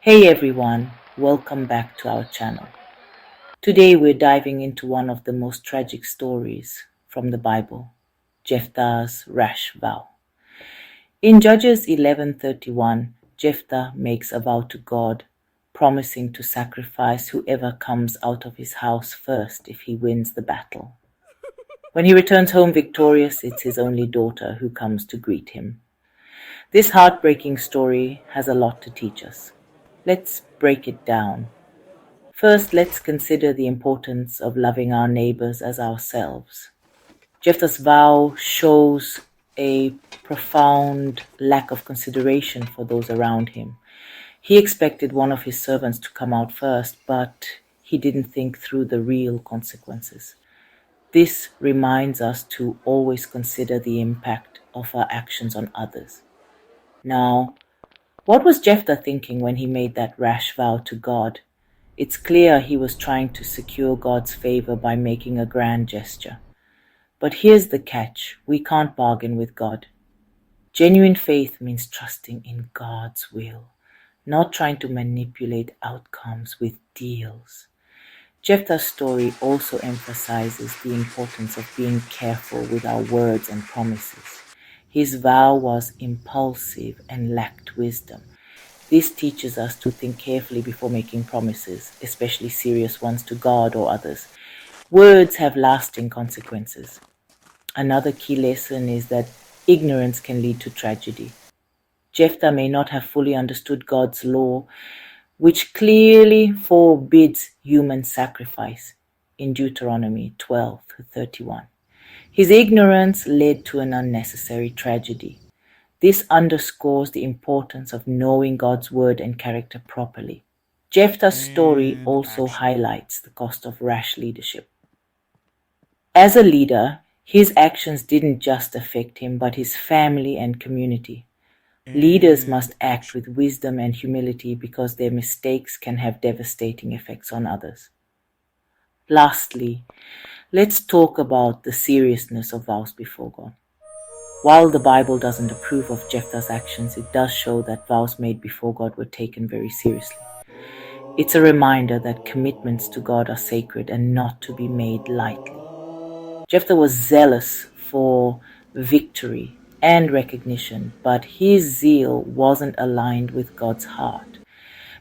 Hey everyone, welcome back to our channel. Today we're diving into one of the most tragic stories from the Bible, Jephthah's rash vow. In Judges 11:31, Jephthah makes a vow to God, promising to sacrifice whoever comes out of his house first if he wins the battle. When he returns home victorious, it's his only daughter who comes to greet him. This heartbreaking story has a lot to teach us. Let's break it down. First, let's consider the importance of loving our neighbors as ourselves. Jephthah's vow shows a profound lack of consideration for those around him. He expected one of his servants to come out first, but he didn't think through the real consequences. This reminds us to always consider the impact of our actions on others. Now, what was Jephthah thinking when he made that rash vow to God? It's clear he was trying to secure God's favor by making a grand gesture. But here's the catch: we can't bargain with God. Genuine faith means trusting in God's will, not trying to manipulate outcomes with deals. Jephthah's story also emphasizes the importance of being careful with our words and promises. His vow was impulsive and lacked wisdom. This teaches us to think carefully before making promises, especially serious ones to God or others. Words have lasting consequences. Another key lesson is that ignorance can lead to tragedy. Jephthah may not have fully understood God's law, which clearly forbids human sacrifice in Deuteronomy 12:31. His ignorance led to an unnecessary tragedy. This underscores the importance of knowing God's word and character properly. Jephthah's story also highlights the cost of rash leadership. As a leader, his actions didn't just affect him, but his family and community. Leaders must act with wisdom and humility because their mistakes can have devastating effects on others. Lastly, let's talk about the seriousness of vows before God. While the Bible doesn't approve of Jephthah's actions, it does show that vows made before God were taken very seriously. It's a reminder that commitments to God are sacred and not to be made lightly. Jephthah was zealous for victory and recognition, but his zeal wasn't aligned with God's heart.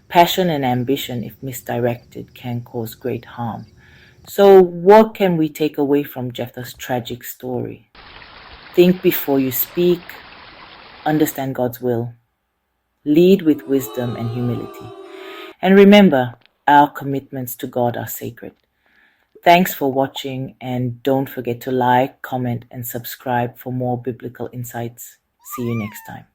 Passion and ambition, if misdirected, can cause great harm. So what can we take away from Jephthah's tragic story? Think before you speak, understand God's will, lead with wisdom and humility, and remember, our commitments to God are sacred. Thanks for watching, and don't forget to like, comment, and subscribe for more biblical insights. See you next time.